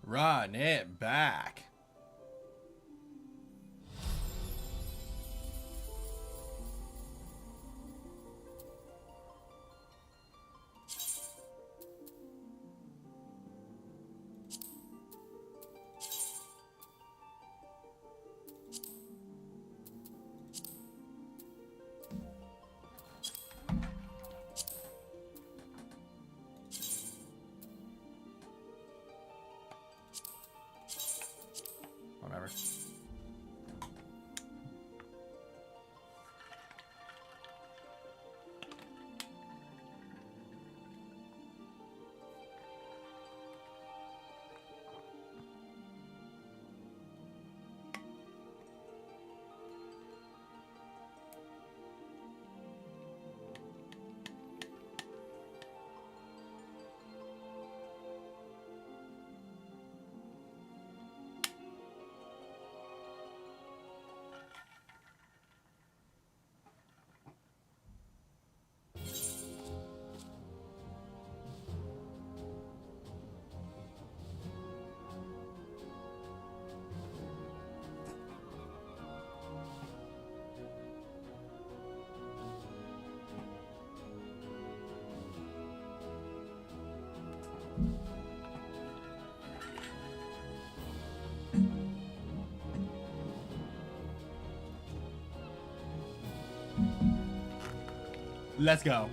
Run it back. Whatever. Let's go.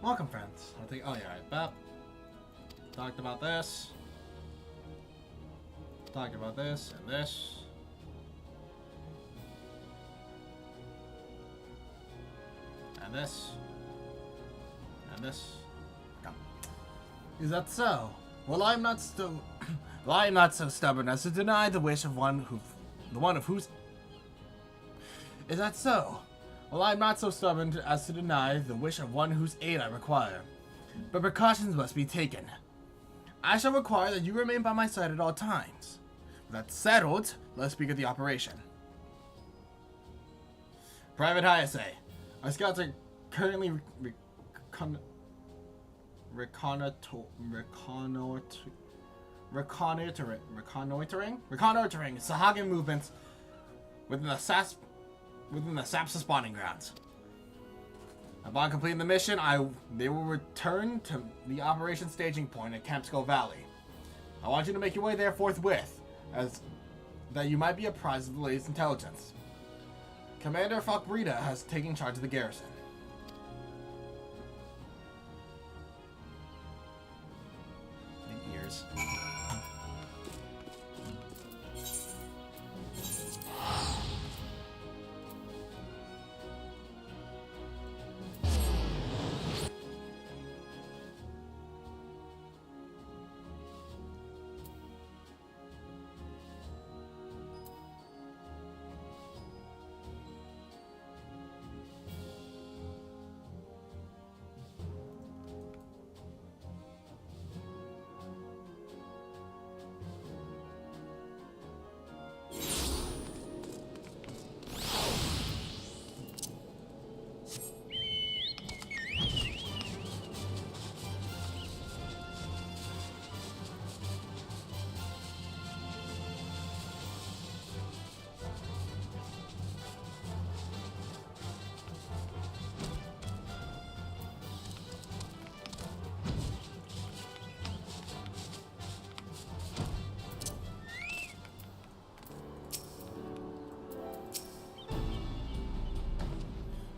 Welcome, friends. I think. Oh yeah, right. Bap. Talked about this. Talked about this and this. And this. And this. Come. Is that so? Well, I'm not so. Well, I'm not so stubborn as to deny the wish of one of whose. Is that so? Well, I'm not so stubborn as to deny the wish of one whose aid I require. But precautions must be taken. I shall require that you remain by my side at all times. That's settled. Let's begin the operation. Private Hayase, our scouts are currently reconnoitering Sahagan movements within the Sapsa spawning grounds. Upon completing the mission, they will return to the operation staging point at Campskull Valley. I want you to make your way there forthwith, as that you might be apprised of the latest intelligence. Commander Falkbrita has taken charge of the garrison. 8 years.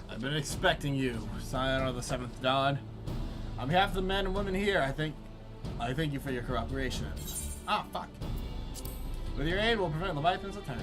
I've been expecting you, Scion of the Seventh Dawn. On behalf of the men and women here, I think I thank you for your cooperation. Ah, fuck. With your aid, we'll prevent Leviathan's attack.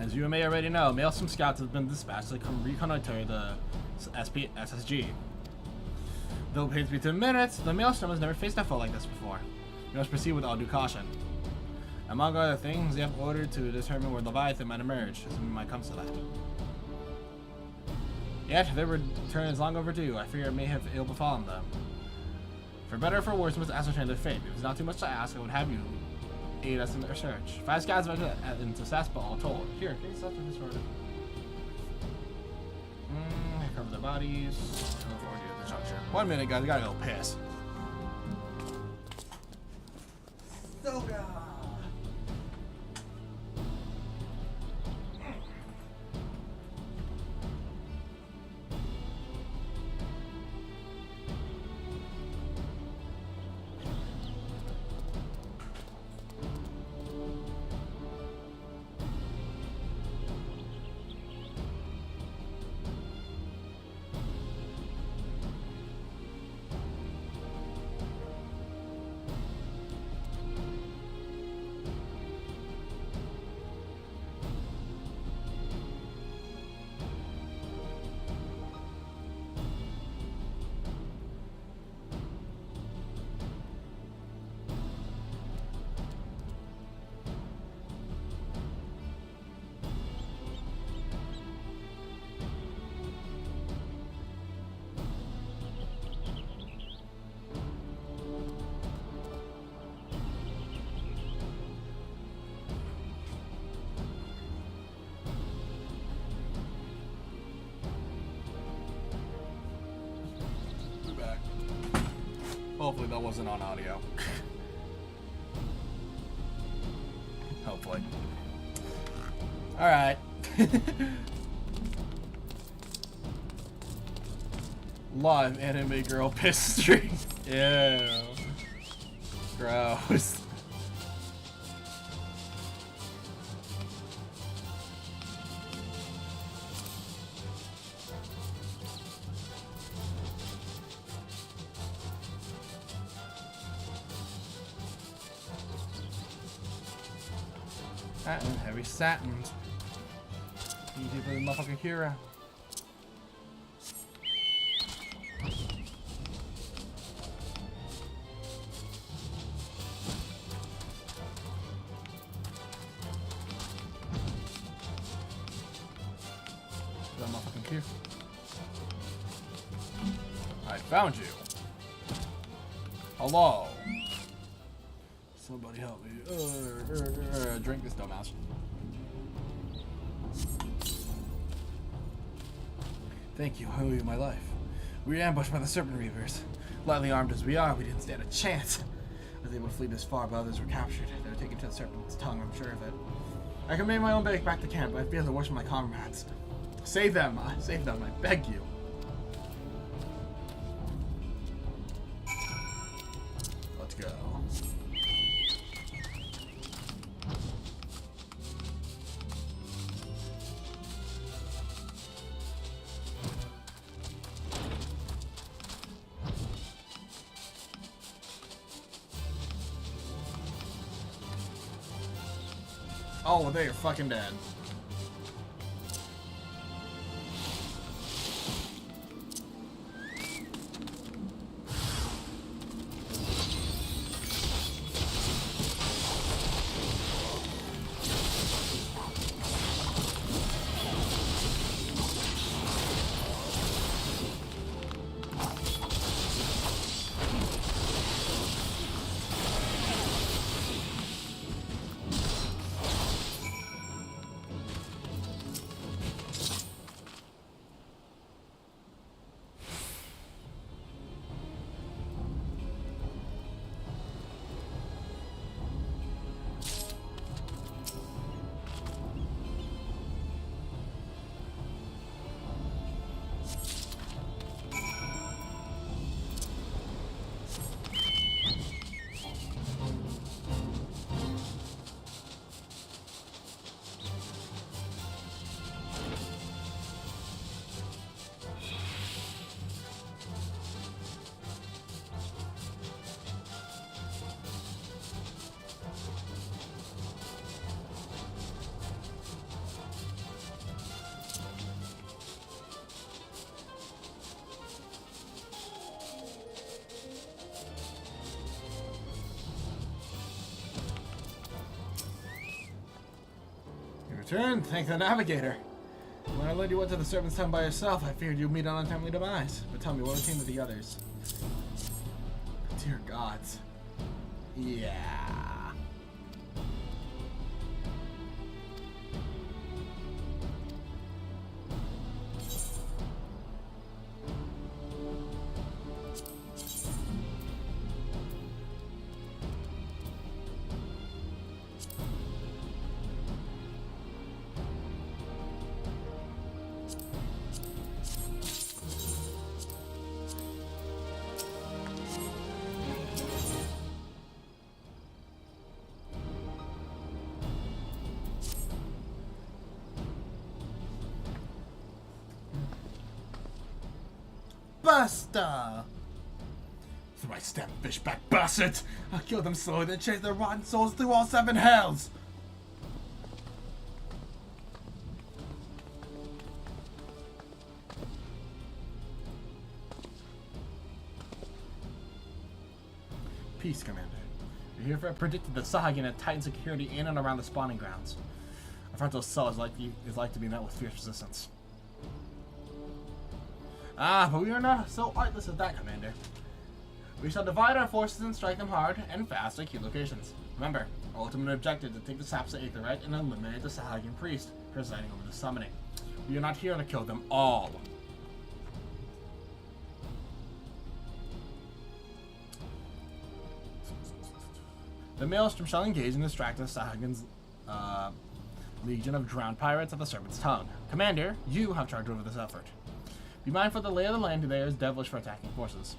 As you may already know, Maelstrom scouts have been dispatched to come reconnoiter the SSG. Though it pains me to admit it, the Maelstrom has never faced a foe like this before. We must proceed with all due caution. Among other things, they have ordered to determine where Leviathan might emerge, as we might come to that. Yet, their return is long overdue. I fear it may have ill befallen them. For better or for worse, we must ascertain their fate. If it's not too much to ask, I would have you aid us in their search. 5 scouts went into Saspa, all told. Here, can you stop this order? Cover their bodies. Look forward to the juncture. 1 minute, guys. I gotta go piss. Soda! Hopefully that wasn't on audio. Hopefully. Alright. Live anime girl piss stream. Ew. Gross. Satin, heavy satin. Easy for the motherfucking hero. That motherfucking cute. I found you. Hello. Somebody help me. Drink this dumbass. Thank you, I owe you my life. We were ambushed by the Serpent Reavers. Lightly armed as we are, we didn't stand a chance. I was able to flee this far, but others were captured. They were taken to the Serpent's tongue, I'm sure of it. I can make my own way back to camp, but I fear the worst of my comrades. Save them, I beg you. Let's go. Oh, well, they are fucking dead. Turn, thank the navigator. When I led you into the serpent's tongue by yourself, I feared you'd meet an untimely demise. But tell me, what became of the others? Dear gods. Yeah. Buster! Through my stem fishback bastards! I'll kill them slowly, then chase their rotten souls through all 7 hells! Peace, Commander. You're here for I predicted that Sahagin had tightened security in and around the spawning grounds. A frontal cell is like to be met with fierce resistance. Ah, but we are not so artless as that, Commander. We shall divide our forces and strike them hard and fast at key locations. Remember, our ultimate objective is to take the Saps of Aetherite and eliminate the Sahagin priest presiding over the summoning. We are not here to kill them all. The Maelstrom shall engage and distract the Sahagin's legion of drowned pirates at the Serpent's Tongue. Commander, you have charge over this effort. Be mindful of the lay of the land there is devilish for attacking forces.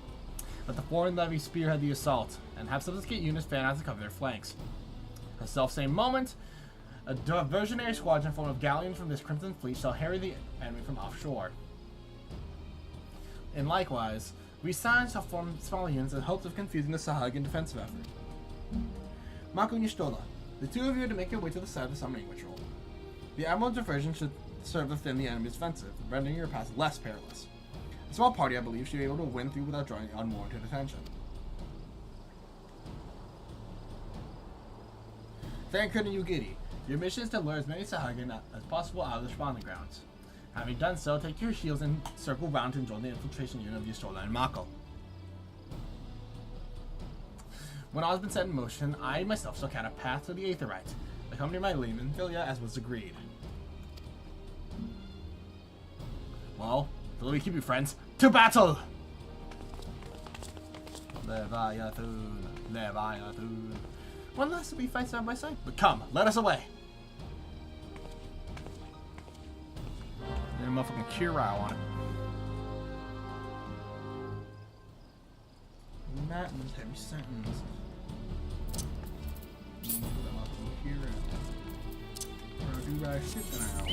Let the foreign levy spearhead the assault, and have subsequent units fan out to cover their flanks. At the self-same moment, a diversionary squadron formed of galleons from this Crimson Fleet shall harry the enemy from offshore. And likewise, we signs shall form small units in hopes of confusing the Sahagin defensive effort. Mako and Y'shtola, the two of you are to make your way to the side of the summoning ritual. The Admiral's diversion should serve to thin the enemy's offensive, rendering your path less perilous. A small party, I believe, should be able to win through without drawing unwarranted attention. Thankun and Yugiri, your mission is to lure as many Sahagin as possible out of the spawning grounds. Having done so, take your shields and circle round to join the infiltration unit of Y'shtola and Mako. When all has been set in motion, I myself shall cut a path to the Aetherite, accompany my leman, Philia, as was agreed. Well, so let me keep you friends. To battle! Leviathan, Leviathan. One last we fight side by side, but come, let us away. There's a motherfucking Kirau on it. Matins, heavy sentence. Kirau. Do I shit now?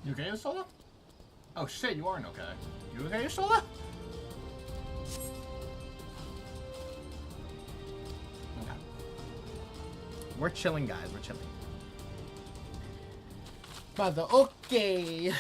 You okay, Isola? Oh shit, you aren't okay. You okay, Isola? Okay. We're chilling, guys. We're chilling. Mother, okay.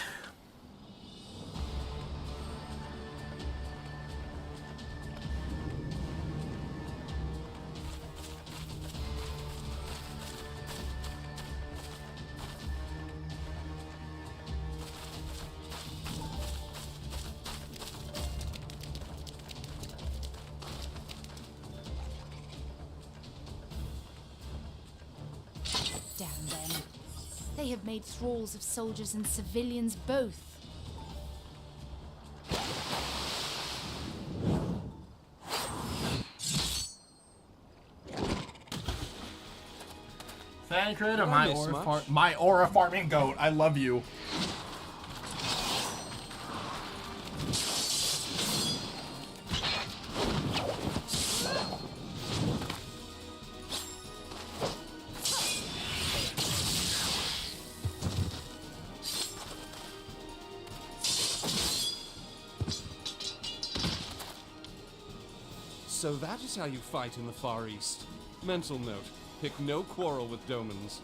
Damn them. They have made thralls of soldiers and civilians both. Thank you to my aura farming goat. I love you. So that is how you fight in the Far East. Mental note, pick no quarrel with Domans.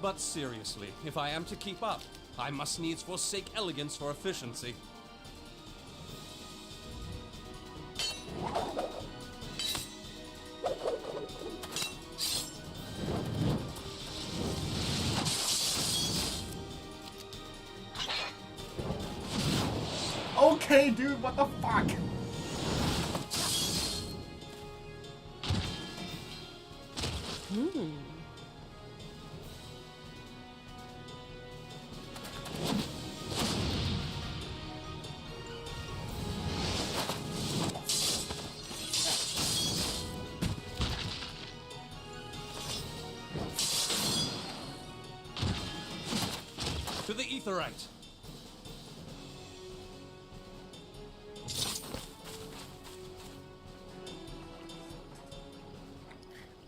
But seriously, if I am to keep up, I must needs forsake elegance for efficiency. Okay, dude, what the fuck? To the Aetheryte!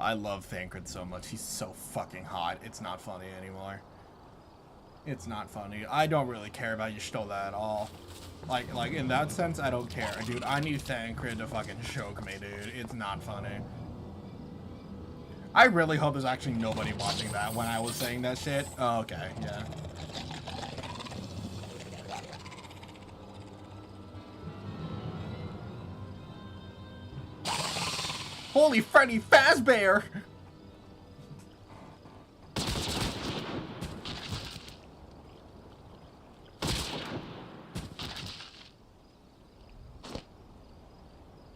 I love Thancred so much. He's so fucking hot. It's not funny anymore. It's not funny. I don't really care about Y'shtola at all. Like in that sense, I don't care. Dude, I need Thancred to fucking choke me, dude. It's not funny. I really hope there's actually nobody watching that when I was saying that shit. Oh, okay, yeah. Holy Freddy Fazbear!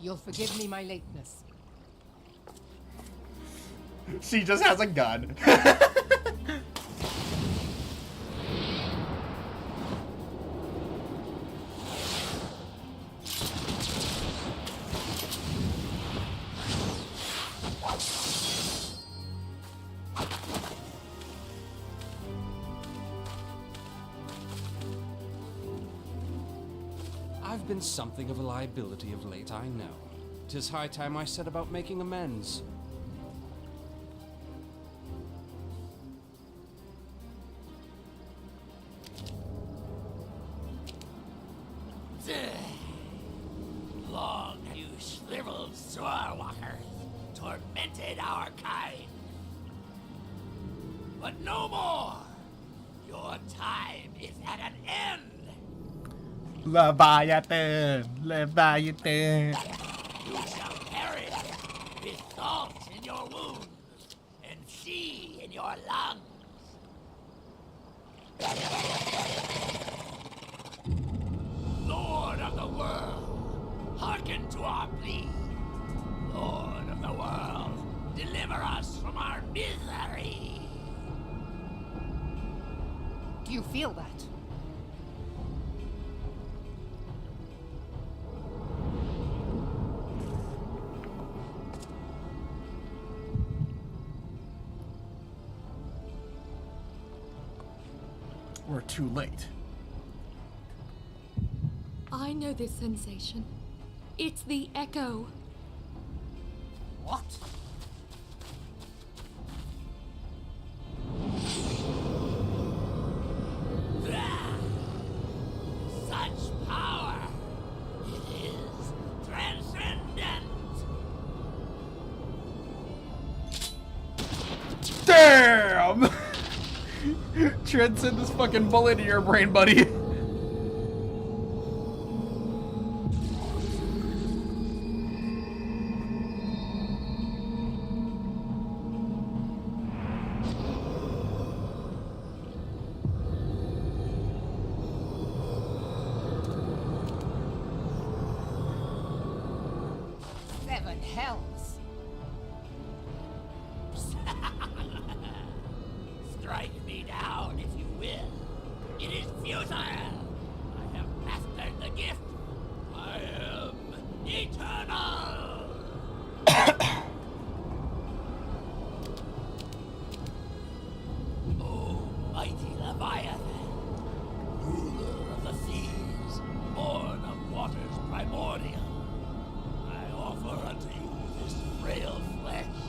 You'll forgive me my lateness. She just has a gun. I've been something of a liability of late, I know. 'Tis high time I set about making amends. Long have you shriveled swordwalkers tormented our kind. But no more! Your time is at an end! Leviathan! Leviathan! You shall perish with salt in your wounds and sea in your lungs. Lord of the world, hearken to our plea. Lord of the world, deliver us from our misery. Do you feel that? We're too late. I know this sensation. It's the echo. What? BAM! Trent sent this fucking bullet in your brain, buddy. Seven hells. Strike me down if you will. It is futile. I have mastered the gift. I am eternal. Oh, mighty Leviathan, ruler of the seas, born of waters primordial, I offer unto you this frail flesh,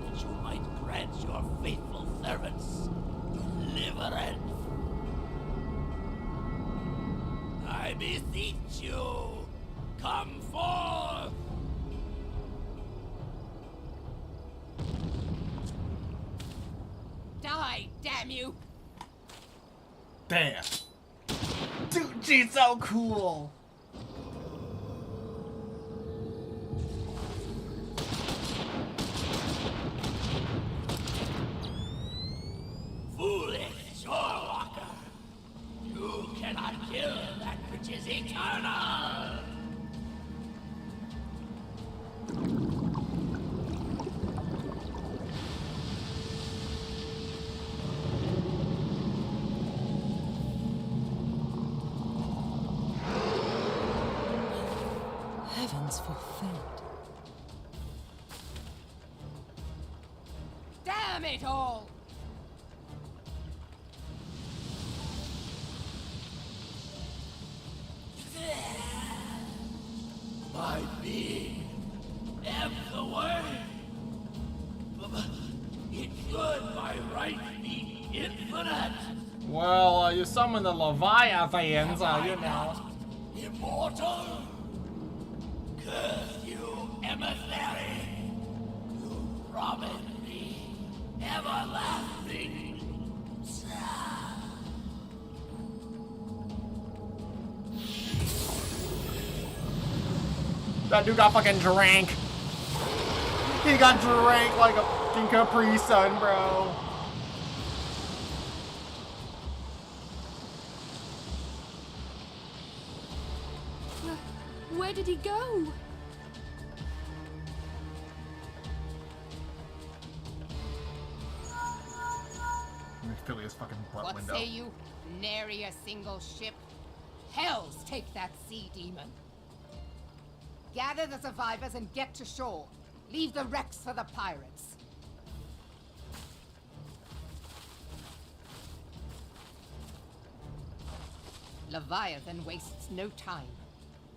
that you might grant your faithful servants deliverance. I beseech you, come forth! Die, damn you! Damn. Dude, she's so cool. Foolish shorewalker! You cannot kill that which is eternal! Heavens forfend. Damn it all! My being ebbs away. It should by right be infinite. Well, you summon the Leviathan, so you know. Immortal? Curse you, emissary! You promised me everlasting. That dude got fucking drank. He got drank like a fucking Capri Sun, bro. Where did he go? Let me fill his fucking butt What window. say you? Nary a single ship? Hells take that sea demon. Gather the survivors and get to shore. Leave the wrecks for the pirates. Leviathan wastes no time.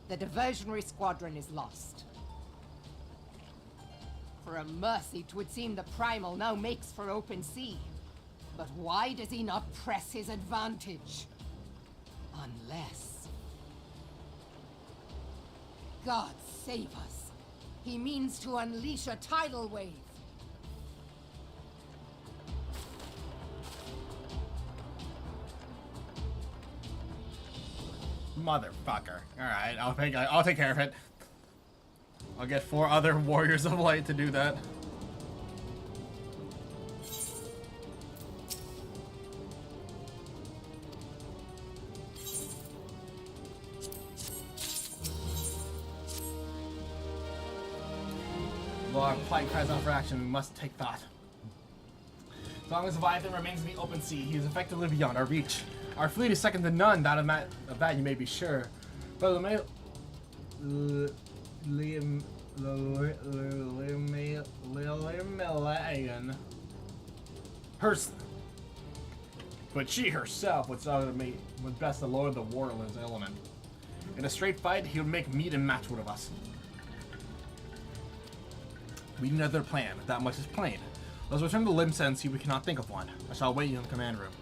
The diversionary squadron is lost. For a mercy, 'twould seem the Primal now makes for open sea. But why does he not press his advantage? Unless... God save us. He means to unleash a tidal wave. Motherfucker. Alright, I'll take care of it. I'll get 4 other warriors of light to do that. While our plight cries out for action, we must take thought. As long as Leviathan remains in the open sea, he is effectively beyond our reach. Our fleet is second to none, of that you may be sure. But but she herself would best to lower the war in his element. In a straight fight, he would make meat and matchwood of us. We need another plan. That much is plain. Let's return to Limsa and see if we cannot think of one. I shall wait you in the command room.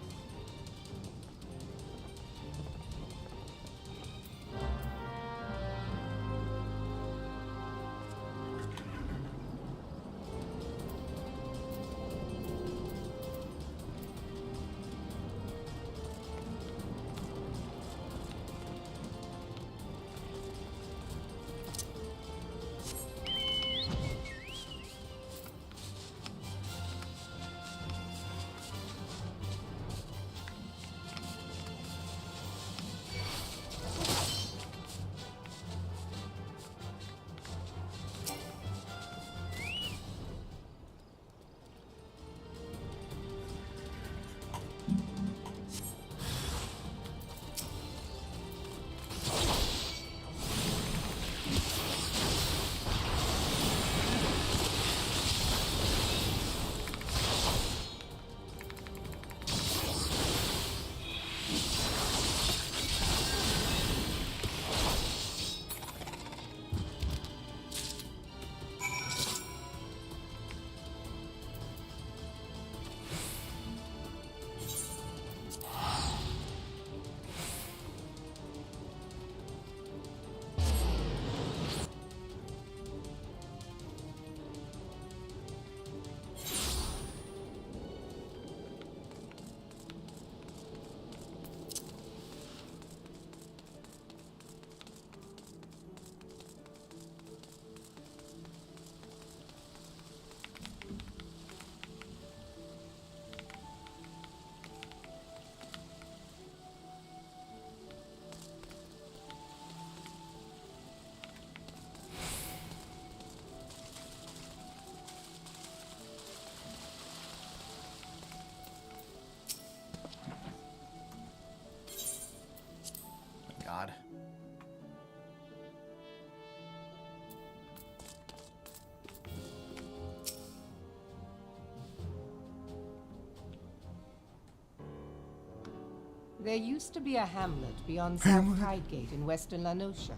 There used to be a hamlet beyond South Tidegate in western Lanosha.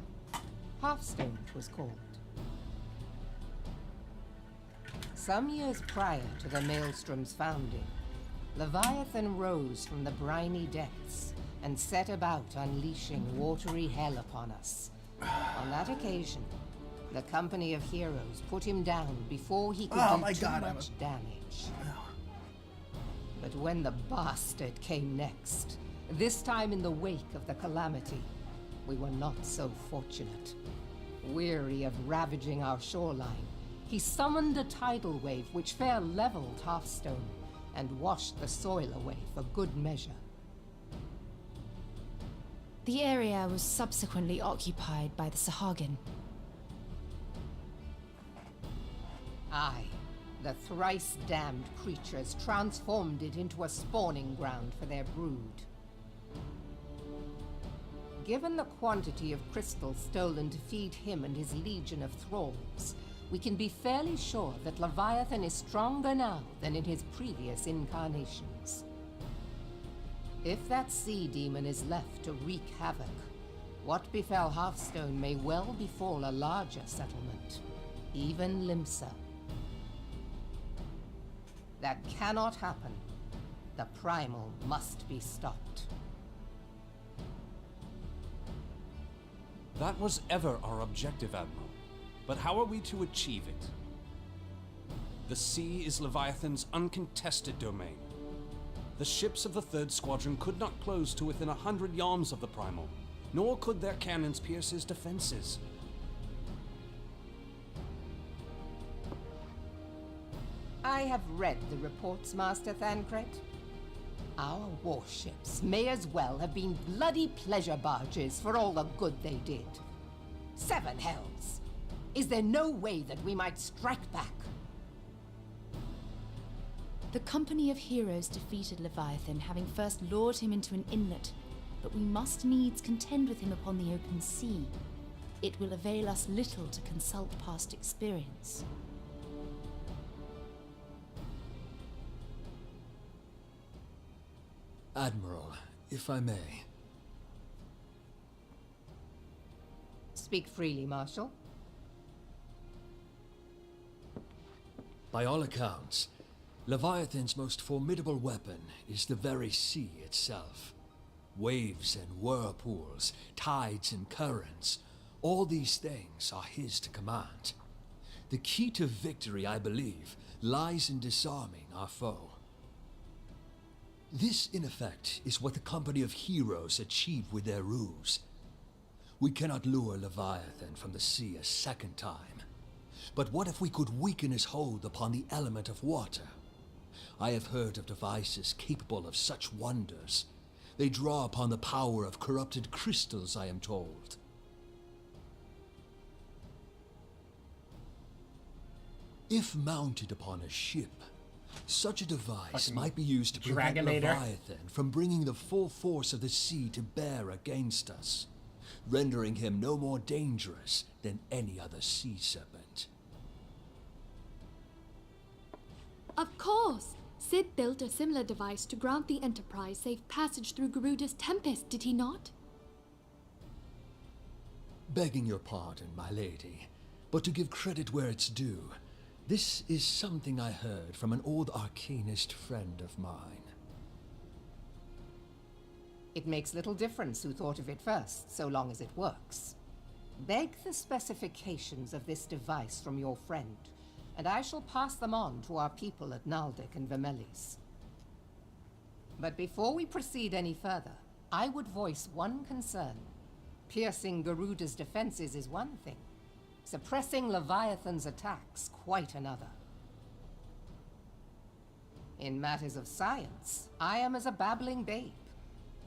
Hearthstone, it was called. Some years prior to the Maelstrom's founding, Leviathan rose from the briny depths and set about unleashing watery hell upon us. On that occasion, the Company of Heroes put him down before he could do too much damage. But when the bastard came next, this time in the wake of the calamity, we were not so fortunate. Weary of ravaging our shoreline, he summoned a tidal wave which fair leveled Hearthstone and washed the soil away for good measure. The area was subsequently occupied by the Sahagin. Aye, the thrice-damned creatures transformed it into a spawning ground for their brood. Given the quantity of crystal stolen to feed him and his legion of thralls, we can be fairly sure that Leviathan is stronger now than in his previous incarnations. If that sea demon is left to wreak havoc, what befell Hearthstone may well befall a larger settlement, even Limsa. That cannot happen. The primal must be stopped. That was ever our objective, Admiral. But how are we to achieve it? The sea is Leviathan's uncontested domain. The ships of the 3rd Squadron could not close to within 100 yards of the Primal, nor could their cannons pierce his defenses. I have read the reports, Master Thancred. Our warships may as well have been bloody pleasure barges for all the good they did. 7 hells! Is there no way that we might strike back? The Company of Heroes defeated Leviathan, having first lured him into an inlet, but we must needs contend with him upon the open sea. It will avail us little to consult past experience. Admiral, if I may. Speak freely, Marshal. By all accounts, Leviathan's most formidable weapon is the very sea itself. Waves and whirlpools, tides and currents, all these things are his to command. The key to victory, I believe, lies in disarming our foe. This, in effect, is what the Company of Heroes achieved with their ruse. We cannot lure Leviathan from the sea a second time. But what if we could weaken his hold upon the element of water? I have heard of devices capable of such wonders. They draw upon the power of corrupted crystals, I am told. If mounted upon a ship, such a device might be used to prevent Leviathan from bringing the full force of the sea to bear against us, rendering him no more dangerous than any other sea serpent. Of course! Sid built a similar device to grant the Enterprise safe passage through Garuda's Tempest, did he not? Begging your pardon, my lady, but to give credit where it's due, this is something I heard from an old arcanist friend of mine. It makes little difference who thought of it first, so long as it works. Beg the specifications of this device from your friend, and I shall pass them on to our people at Naldic and Vermelis. But before we proceed any further, I would voice one concern. Piercing Garuda's defenses is one thing. Suppressing Leviathan's attacks, quite another. In matters of science, I am as a babbling babe,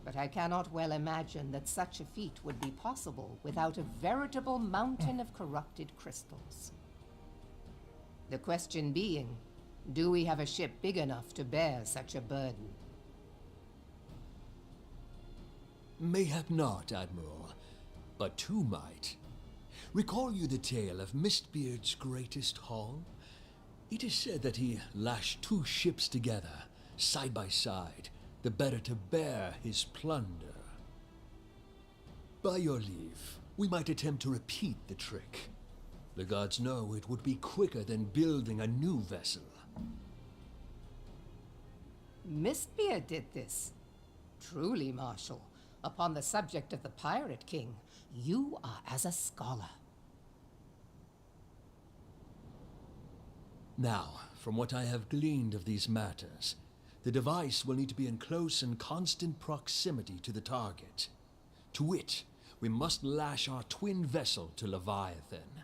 but I cannot well imagine that such a feat would be possible without a veritable mountain of corrupted crystals. The question being, do we have a ship big enough to bear such a burden? Mayhap not, Admiral, but two might. Recall you the tale of Mistbeard's greatest haul? It is said that he lashed 2 ships together, side by side, the better to bear his plunder. By your leave, we might attempt to repeat the trick. The gods know it would be quicker than building a new vessel. Mistbeard did this. Truly, Marshal, upon the subject of the Pirate King, you are as a scholar. Now, from what I have gleaned of these matters, the device will need to be in close and constant proximity to the target. To wit, we must lash our twin vessel to Leviathan.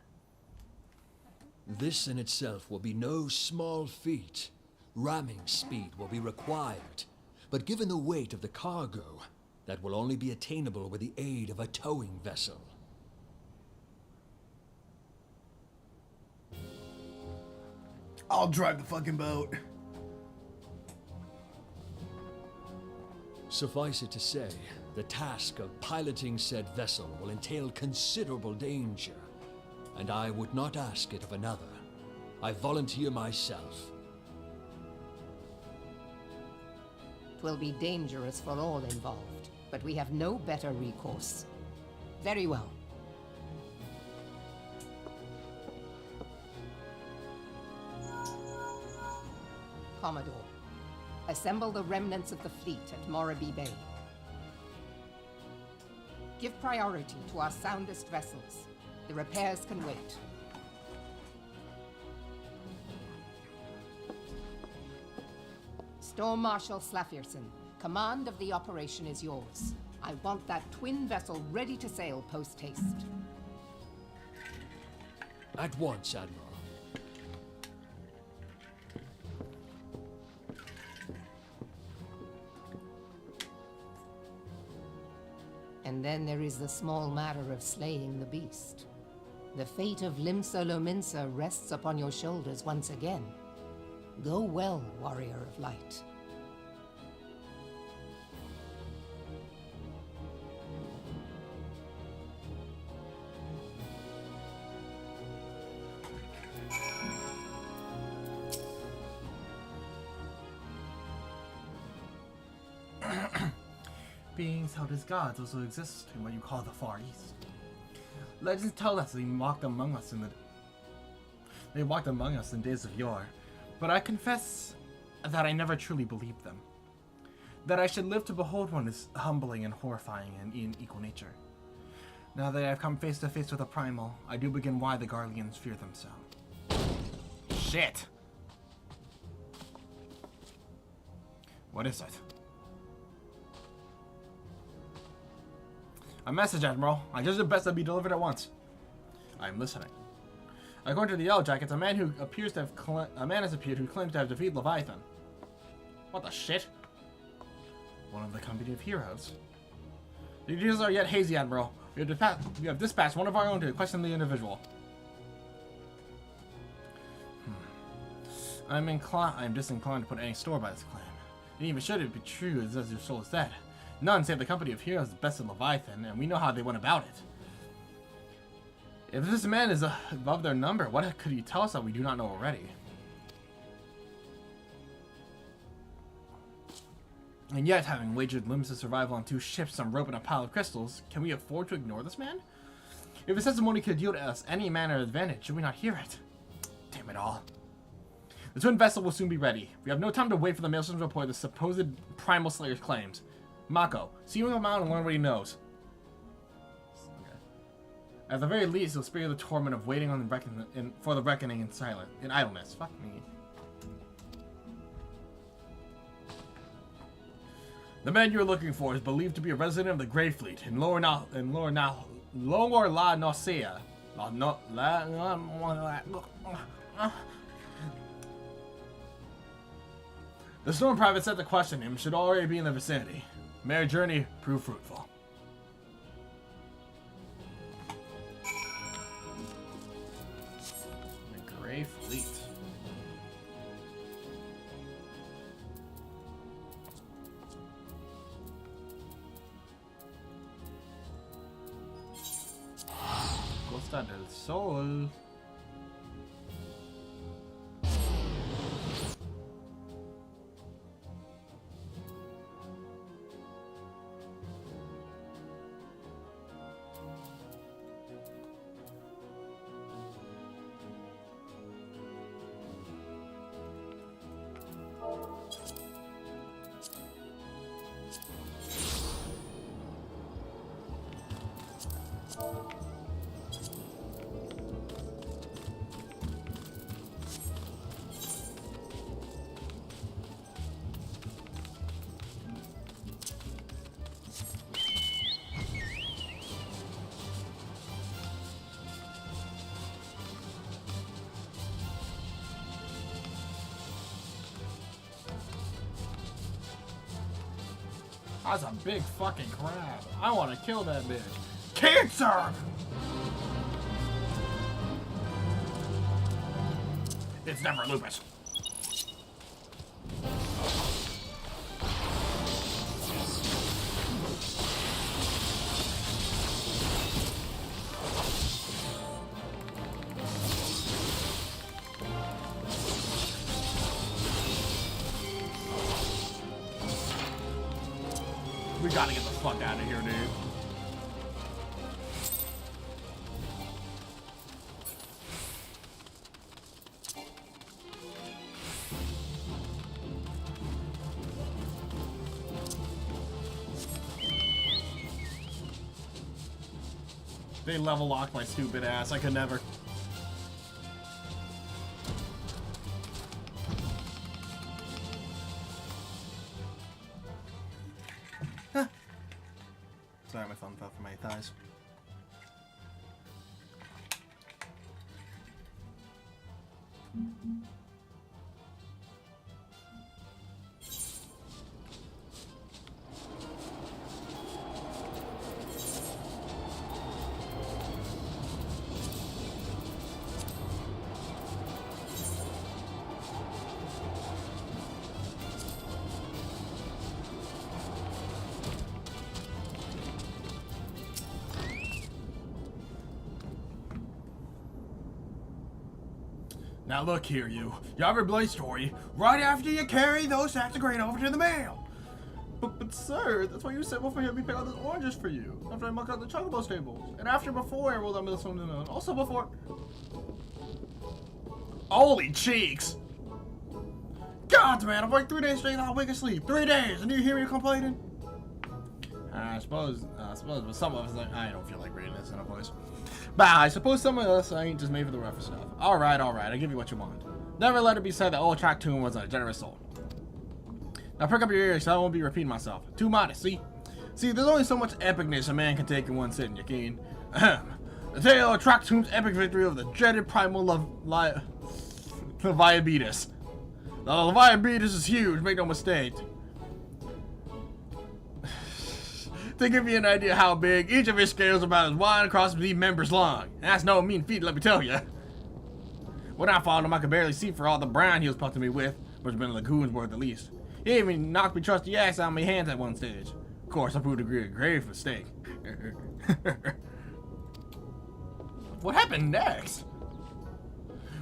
This in itself will be no small feat. Ramming speed will be required, but given the weight of the cargo, that will only be attainable with the aid of a towing vessel. I'll drive the fucking boat. Suffice it to say, the task of piloting said vessel will entail considerable danger, and I would not ask it of another. I volunteer myself. 'Twill be dangerous for all involved, but we have no better recourse. Very well. Commodore, assemble the remnants of the fleet at Morabee Bay. Give priority to our soundest vessels. The repairs can wait. Storm Marshal Slafierson, command of the operation is yours. I want that twin vessel ready to sail post-haste. At once, Admiral. And then there is the small matter of slaying the beast. The fate of Limsa Lominsa rests upon your shoulders once again. Go well, warrior of light. Beings held as gods also exist in what you call the Far East. Legends tell us they walked among us in days of yore, but I confess that I never truly believed them. That I should live to behold one is humbling and horrifying in equal nature. Now that I have come face to face with a primal, I do begin why the Garleans fear them so. Shit! What is it? A message, Admiral. I judge it best that be delivered at once. I am listening. According to the Yellow Jackets, a man has appeared who claims to have defeated Leviathan. What the shit? One of the company of heroes. The details are yet hazy, Admiral. We have dispatched one of our own to question the individual. I am disinclined to put any store by this claim. And even should it be true as your soul is dead, none save the company of heroes bested Leviathan, and we know how they went about it. If this man is above their number, what could he tell us that we do not know already? And yet, having wagered Limsa's survival on 2 ships, some rope, and a pile of crystals, can we afford to ignore this man? If his testimony could yield us any manner of advantage, should we not hear it? Damn it all. The twin vessel will soon be ready. We have no time to wait for the Maelstrom's report of the supposed Primal Slayer's claims. Mako, see him out and learn what he knows. Okay. At the very least, he'll spare you the torment of waiting on for the reckoning in idleness. Fuck me. The man you're looking for is believed to be a resident of the Grey Fleet in Lower La Nosea. The Storm Private set to question him should already be in the vicinity. May our journey prove fruitful. The Grey Fleet. Costa del Sol. That's a big fucking crab. I want to kill that bitch. Cancer! It's never lupus. We gotta get the fuck out of here, dude. They level locked my stupid ass. I could never. Huh. Sorry, my thumb fell from my thighs. Now look here, you have your bloody story right after you carry those sacks of grain over to the mail. But sir, that's why you said before you had me pick out those oranges for you. After I muck out the chocobo stables. And after before I rolled out this one and also before. Holy cheeks! God, man, I've worked 3 days straight without a wink of sleep. 3 days, and do you hear me complaining? I suppose, but some of us, I don't feel like reading this in a voice. But I suppose some of us ain't just made for the rougher stuff. Alright, I'll give you what you want. Never let it be said that old Tractoon was a generous soul. Now prick up your ears so I won't be repeating myself. Too modest, see? See, there's only so much epicness a man can take in one sitting, you keen. The tale of Tractoon's epic victory over the dreaded primal Leviabetus. The Leviabetus is huge, make no mistake. To give you an idea how big, each of his scales are about as wide across his members long. And that's no mean feat, let me tell you. When I followed him, I could barely see for all the brine he was pelting me with, which has been a lagoon's worth at least. He even knocked me trusty ass out of my hands at one stage. Of course, I proved a grave mistake. What happened next?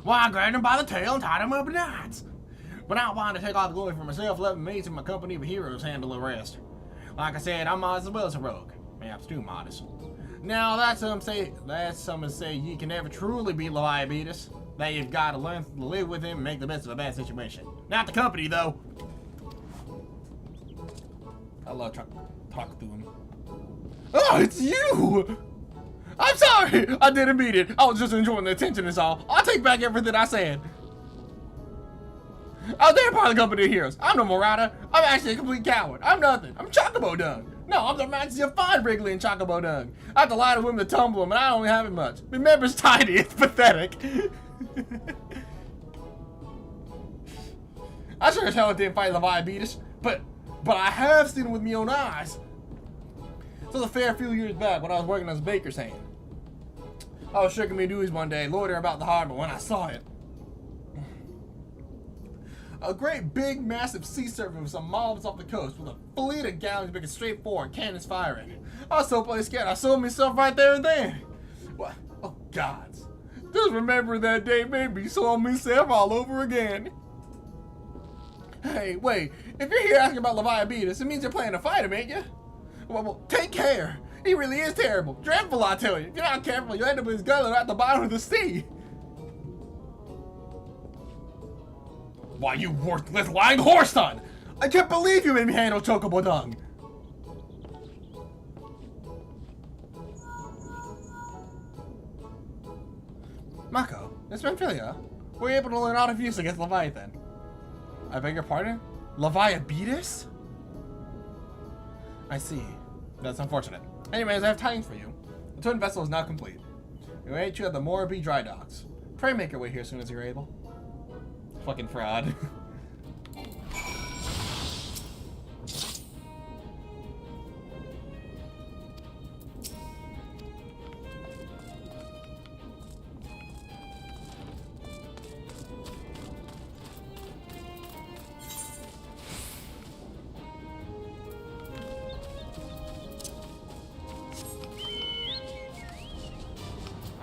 Well, I grabbed him by the tail and tied him up in knots. But I wanted to take all the glory for myself, letting mates in my company of heroes handle the rest. Like I said, I'm modest as well as a rogue. Perhaps too modest. Now, that's some say you can never truly beat Leviabetus. That you've got to learn to live with him and make the best of a bad situation. Not the company, though. I love talk to him. Oh, it's you! I'm sorry! I didn't mean it. I was just enjoying the attention is all. I'll take back everything I said. Oh, they're part of the company of heroes. I'm no Murata. I'm actually a complete coward. I'm nothing. I'm Chocobo Dung. No, I'm the majesty of fine Wrigley and Chocobo Dung. I have to lie to women to tumble them, and I don't have it much. Remember's tiny. It's pathetic. I sure as hell didn't fight Leviabetus, but I have seen it with my own eyes. So it was a fair few years back when I was working as a baker's hand. I was shaking me duties one day, loitering about the harbor when I saw it. A great big massive sea serpent with some mobs off the coast with a fleet of galleons making straight forward, cannons firing. I was so bloody scared I sold myself right there and then. What? Oh gods. Just remember that day made me soil myself all over again. Hey, wait, if you're here asking about Leviabetus, it means you're planning to fight him, ain't you? Well, take care. He really is terrible. Dreadful, I tell you. If you're not careful, you'll end up in his gullet at the bottom of the sea. Why, you worthless lying horse son! I can't believe you made me handle Chocobo Dung! Mako, it's Pamphylia. Were you able to learn out of use against Leviathan? I beg your pardon? Leviabetus? I see. That's unfortunate. Anyways, I have tidings for you. The twin vessel is now complete. We await you at the Morabee dry docks. Pray make your way here as soon as you're able. Fucking fraud.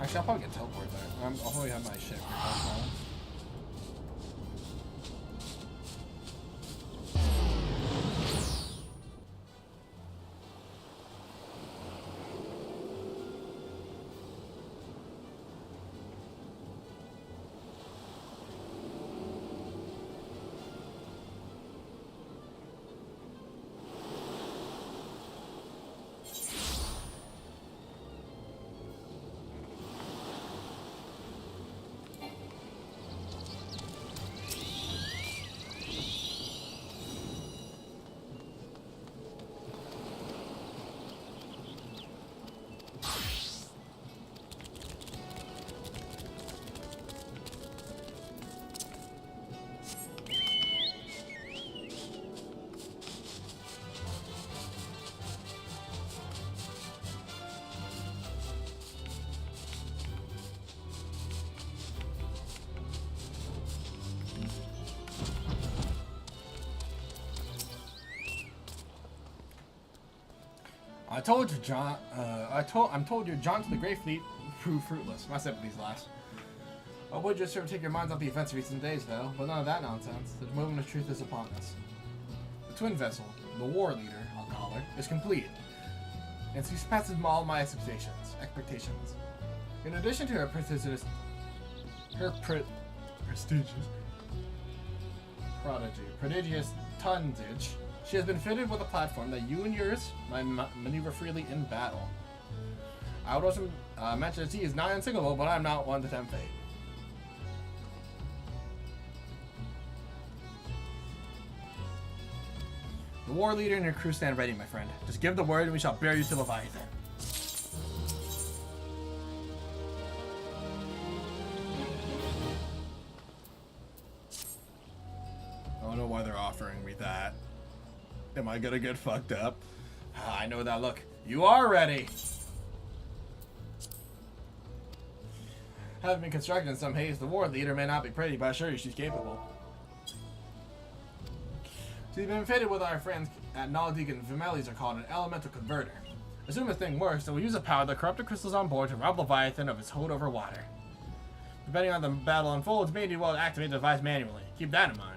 Actually, I'll probably get teleported there. I'll probably have my shit for teleporting. I told you, John. I'm told your John to the Great Fleet proved fruitless. My sympathies last. I would just sort of take your minds off the events of recent days, though, but none of that nonsense. The moment of truth is upon us. The twin vessel, the war leader, I'll call her, is complete, and she surpasses all my expectations. In addition to her prestigious tonnage, she has been fitted with a platform that you and yours might maneuver freely in battle. I would also mention that she is not unsinkable, but I'm not one to tempt fate. The war leader and your crew stand ready, my friend. Just give the word and we shall bear you to Leviathan. I don't know why they're offering me that. Am I gonna get fucked up? I know that look. You are ready! Having been constructed in some haste, the war leader may not be pretty, but I assure you she's capable. She's been fitted with our friends at Naldik and Vimeli's are called an elemental converter. Assume this thing works, then we'll use a power that corrupted crystals on board to rob Leviathan of its hold over water. Depending on the battle unfolds, may be well to activate the device manually. Keep that in mind.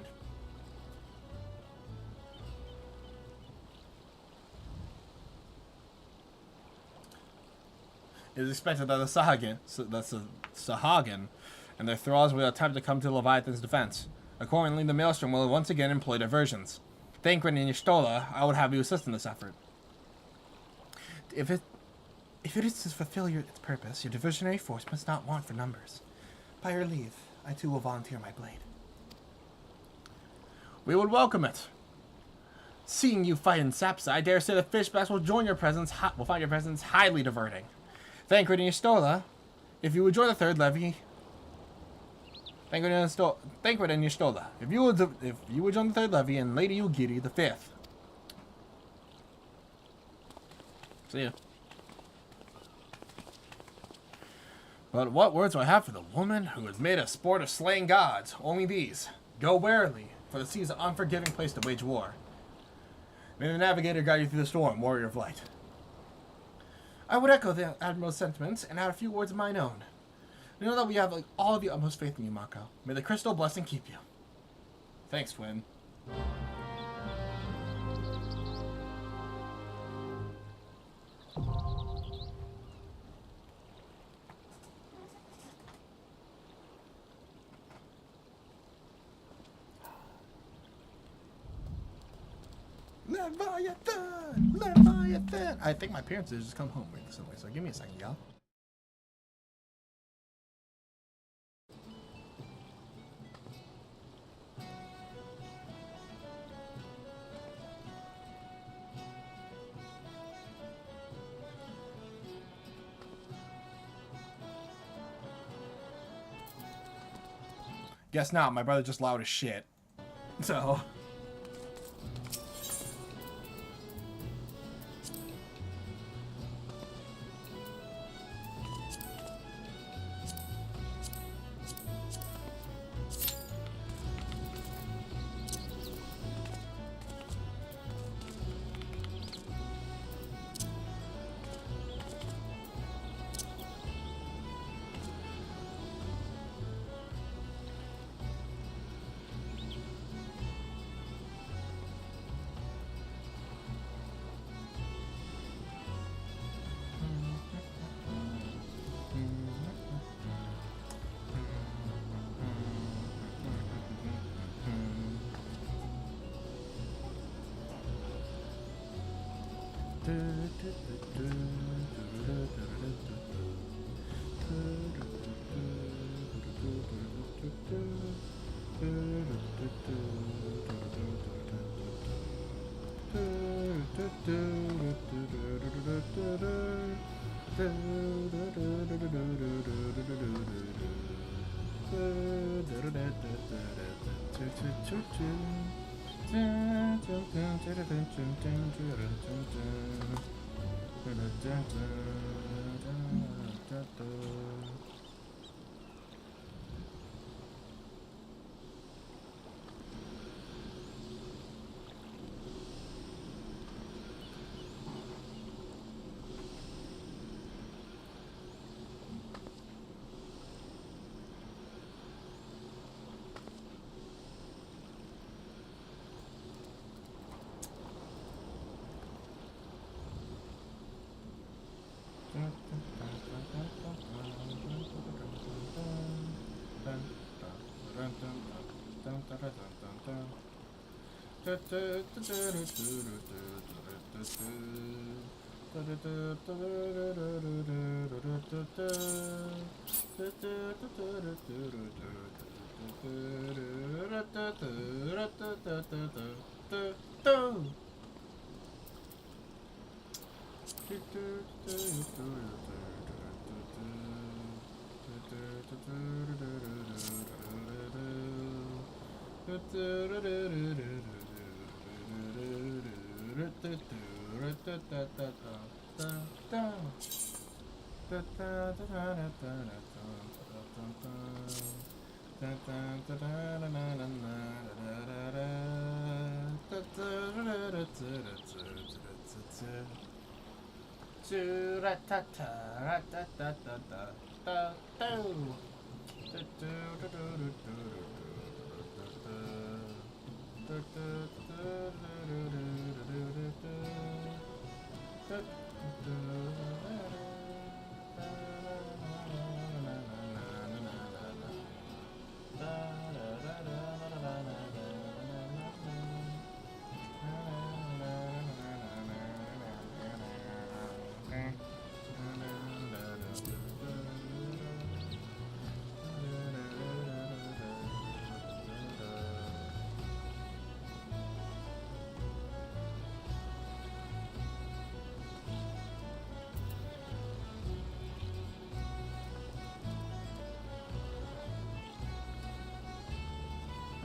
It is expected that the Sahagin and their thralls will attempt to come to Leviathan's defense. Accordingly, the Maelstrom will once again employ diversions. Thancred and Y'shtola, I would have you assist in this effort. If it is to fulfill its purpose, your diversionary force must not want for numbers. By your leave, I too will volunteer my blade. We would welcome it. Seeing you fight in Sapsa, I dare say the fishbacks will find your presence highly diverting. Thancred and Y'shtola, if you would join the third levy. Thancred and Y'shtola, if you would join the third levy, and Lady Ugiri the fifth. See ya. But what words do I have for the woman who has made a sport of slaying gods? Only these. Go warily, for the sea is an unforgiving place to wage war. May the navigator guide you through the storm, warrior of light. I would echo the Admiral's sentiments and add a few words of mine own. We know that we have all of the utmost faith in you, Mako. May the crystal bless and keep you. Thanks, twin. Leviathan! Leviathan! I think my parents did just come home recently, so give me a second, y'all. Guess not, my brother just loud as shit. So...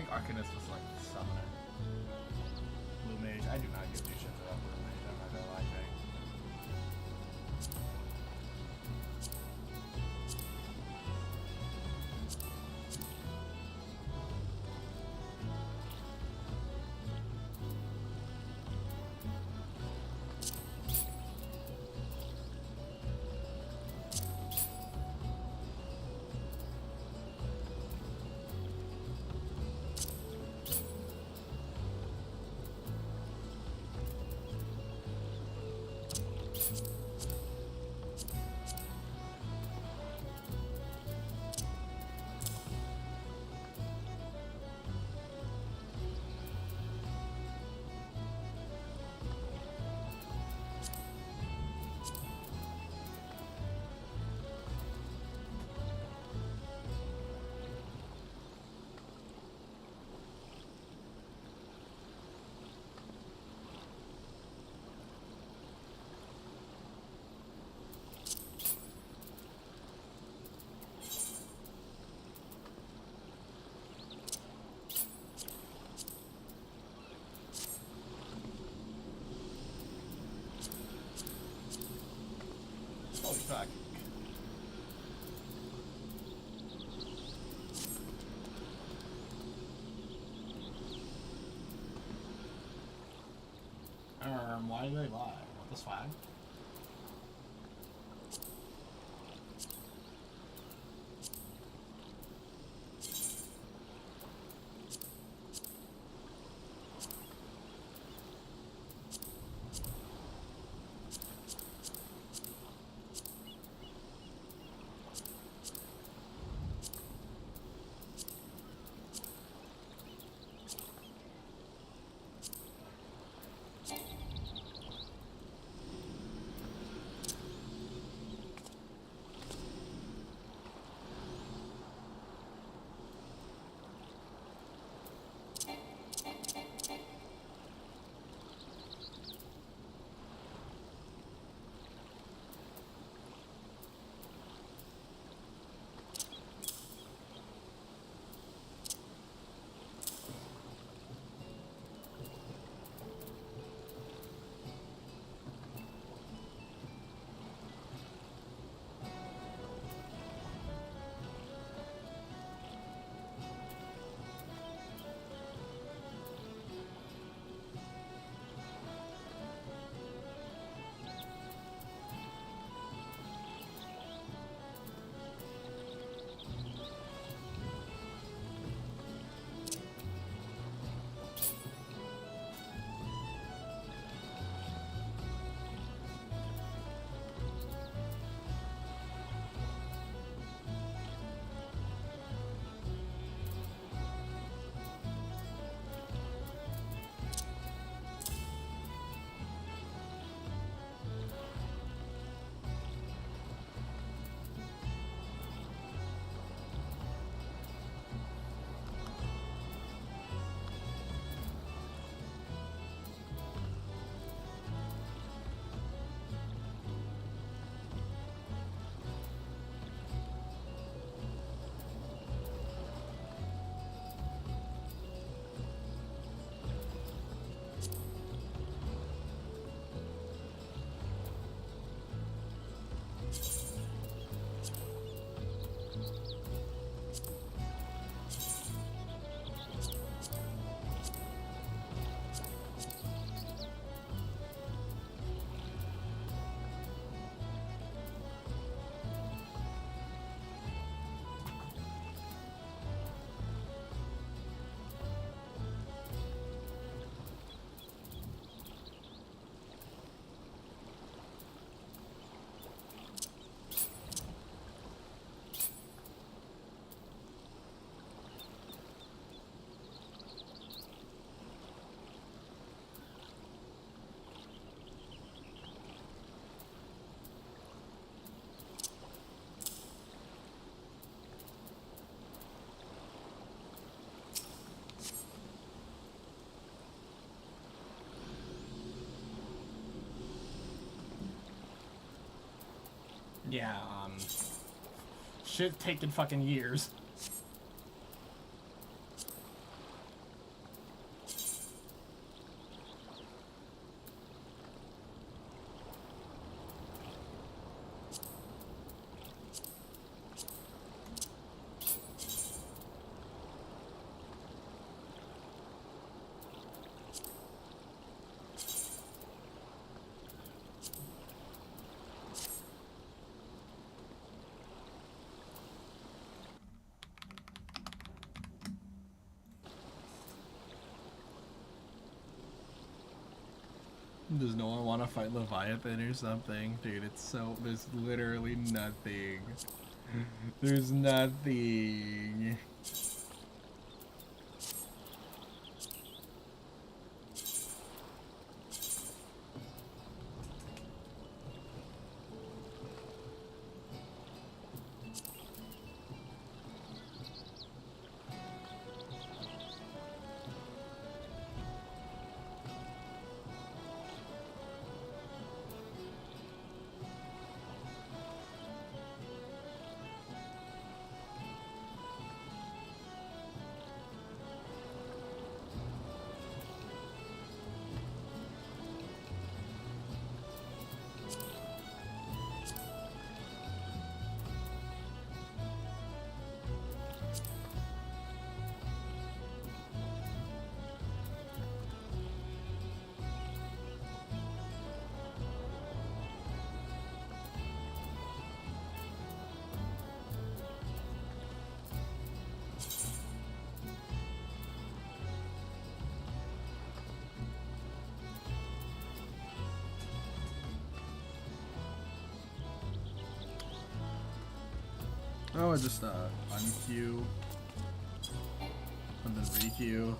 Arcanist was like the summoner. Blue Mage. I do not give two shits about Blue Mage. I'm not gonna lie to you. Holy fuck. Why do they lie? What the swag? Yeah, shit taking fucking years. Does no one want to fight Leviathan or something? Dude, it's so... There's literally nothing. There's nothing. Oh, I just unqueue and then requeue.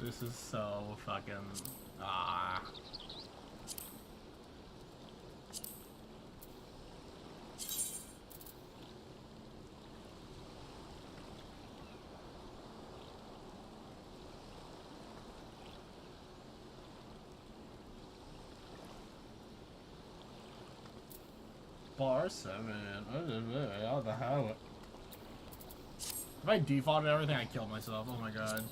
This is so fucking... ah. Bar 7. How the hell? If I defaulted everything, I killed myself. Oh my god.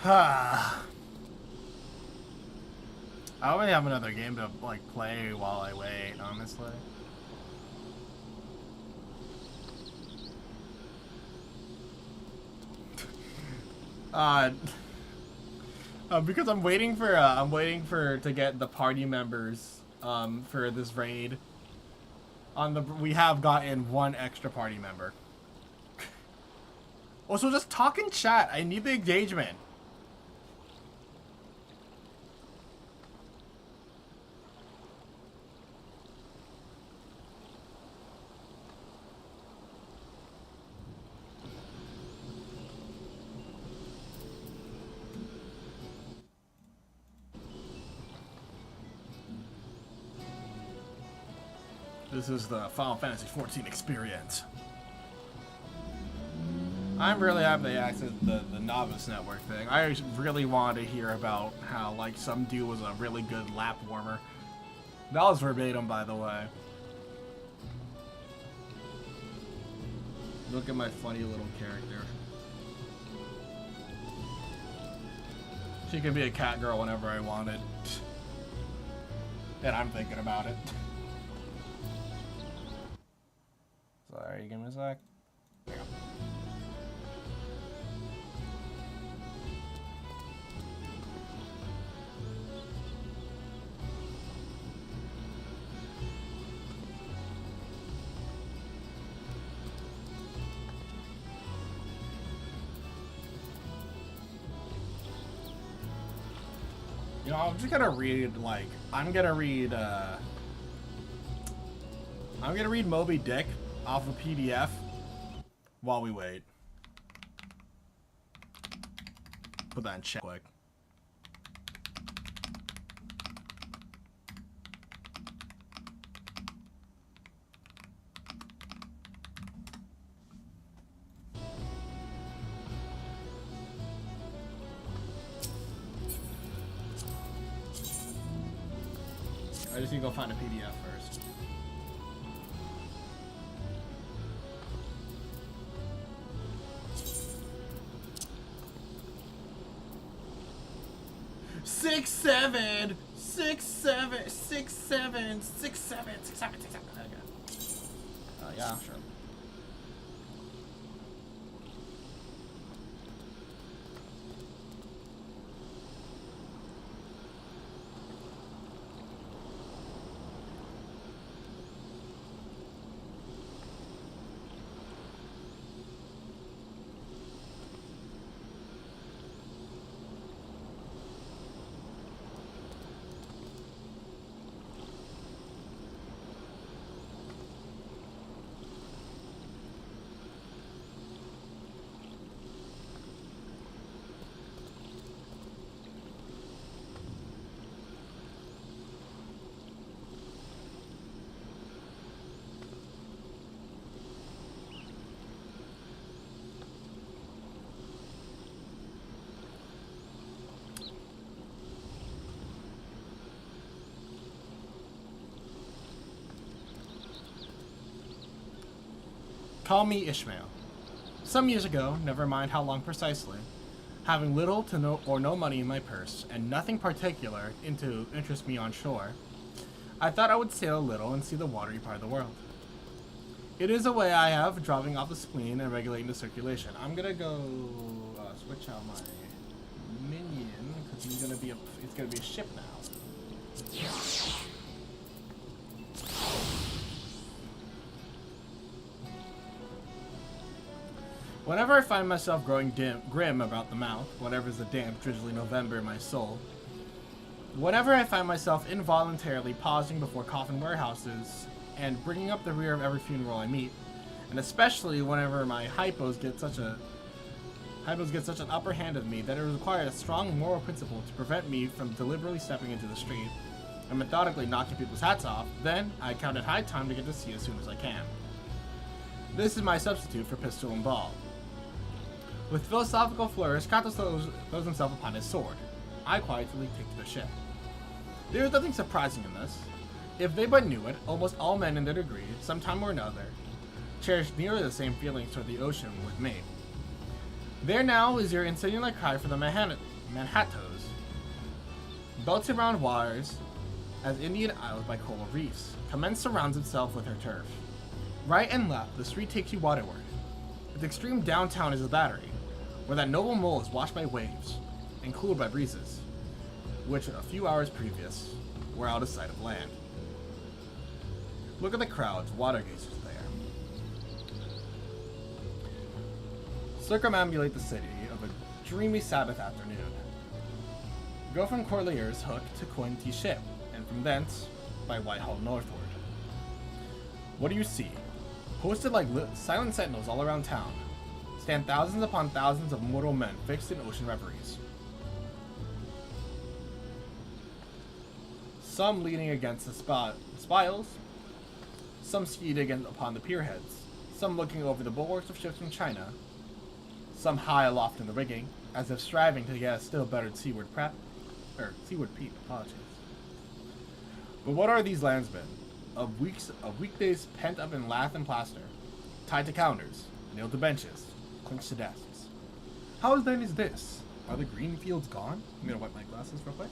I only have another game to like play while I wait, honestly. Because I'm waiting for to get the party members for this raid. We have gotten one extra party member. Also, just talk in chat. I need the engagement. This is the Final Fantasy XIV experience. I'm really happy they accessed the novice network thing. I really wanted to hear about how like some dude was a really good lap warmer. That was verbatim, by the way. Look at my funny little character. She can be a cat girl whenever I wanted. And I'm thinking about it. Sorry, give me a sec. There you go. You know, I'm just gonna read, like, I'm gonna read Moby Dick off a PDF while we wait. Put that in chat quick. I just need to go find a PDF first. Six, seven. Okay. Yeah, sure. Call me Ishmael. Some years ago, never mind how long precisely, having little to no money in my purse, and nothing particular to interest me on shore, I thought I would sail a little and see the watery part of the world. It is a way I have of dropping off the spleen and regulating the circulation. I'm gonna go switch out my minion because it's gonna be a ship now. Whenever I find myself growing grim about the mouth, whenever's the damp, drizzly November in my soul, whenever I find myself involuntarily pausing before coffin warehouses and bringing up the rear of every funeral I meet, and especially whenever my hypos get such an upper hand of me that it requires a strong moral principle to prevent me from deliberately stepping into the street and methodically knocking people's hats off, then I count it high time to get to sea as soon as I can. This is my substitute for pistol and ball. With philosophical flourish, Kratos throws himself upon his sword. I quietly take to the ship. There is nothing surprising in this. If they but knew it, almost all men in their degree, sometime or another, cherish nearly the same feelings toward the ocean with me. There now is your insinuant cry for the Manhattoes, belted around waters as Indian Isles by coral reefs. Commence surrounds itself with her turf. Right and left, the street takes you waterward. Its extreme downtown is the Battery, where that noble mole is washed by waves and cooled by breezes, which a few hours previous were out of sight of land. Look at the crowds, water gazers there. Circumambulate the city of a dreamy Sabbath afternoon. Go from Corlaer's Hook to Cointy's ship, and from thence by Whitehall northward. What do you see? Posted like silent sentinels all around town, stand thousands upon thousands of mortal men fixed in ocean reveries. Some leaning against the spiles, some seated upon the pierheads, some looking over the bulwarks of ships from China, some high aloft in the rigging, as if striving to get a still better seaward peep. Apologies. But what are these landsmen? Of weekdays pent up in lath and plaster, tied to counters, nailed to benches, clinched to desks. How then is this? Are the green fields gone? I'm gonna wipe my glasses real quick.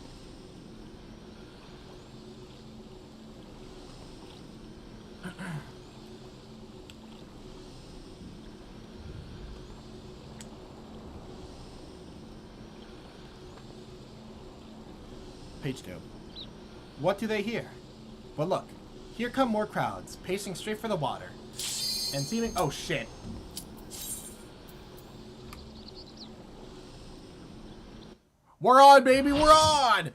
Page 2. What do they hear? But look, here come more crowds, pacing straight for the water, and seeming— oh shit. We're on, baby, we're on!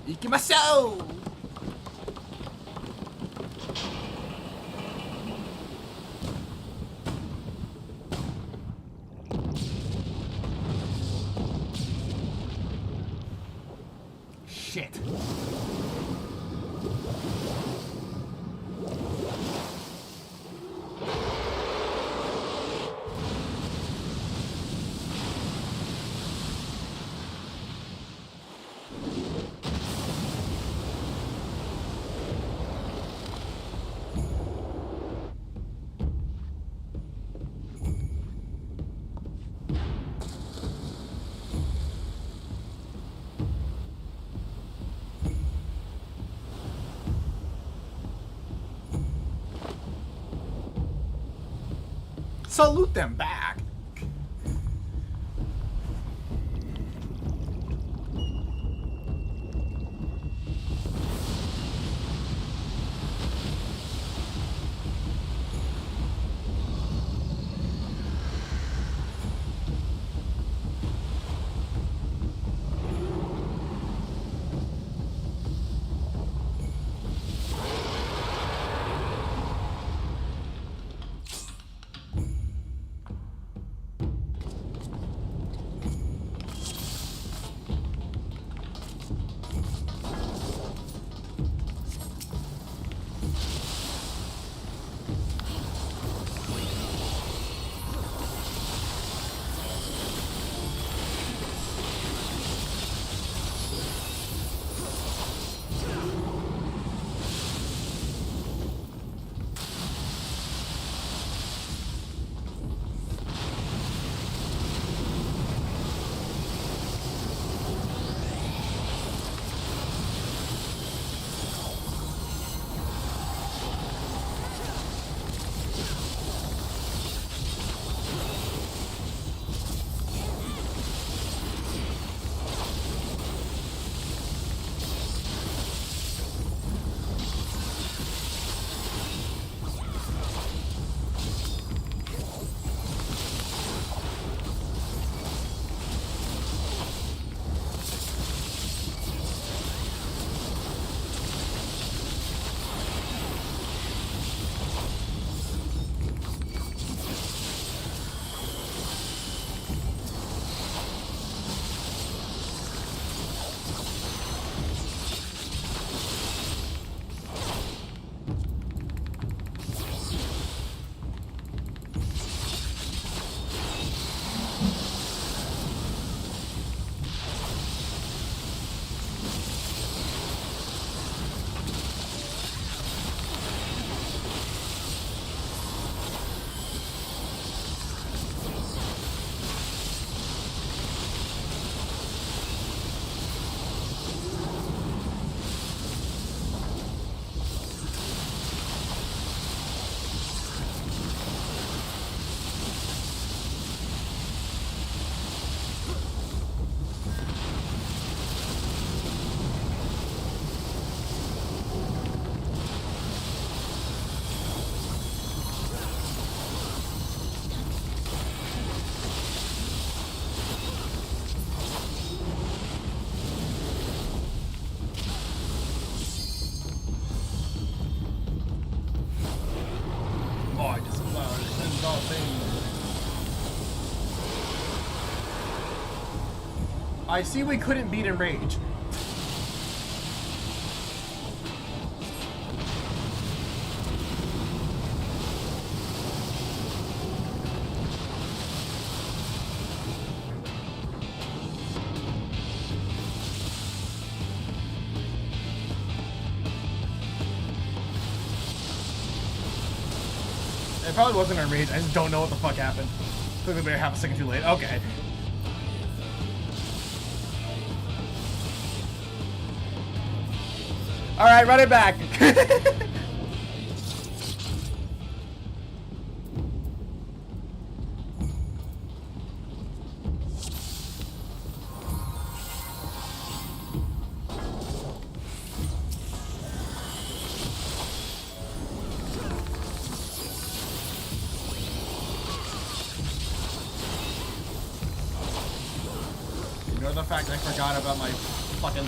Ikimashou! Shit. Salute them back. all things. I see we couldn't beat in rage. It probably wasn't in rage. I just don't know what the fuck happened. Clearly we were half a second too late. Okay. Alright, run it back. Ignore the fact I forgot about my fucking...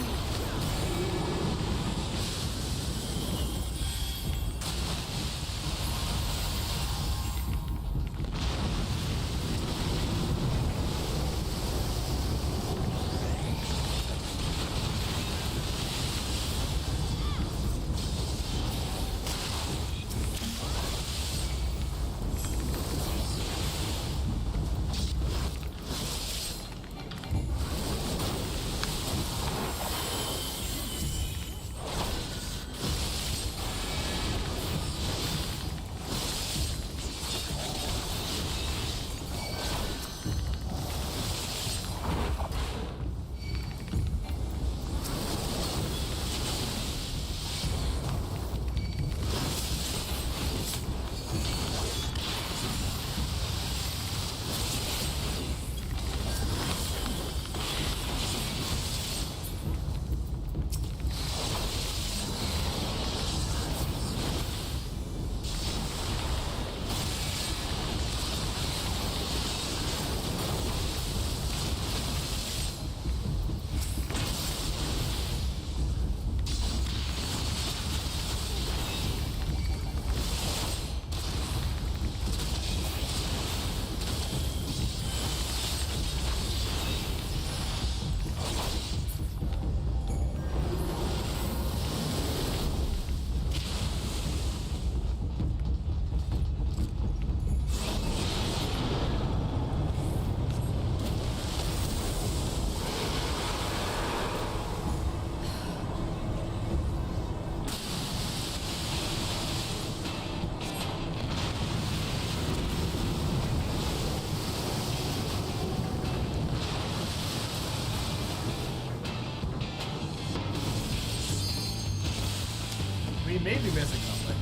We may be missing something.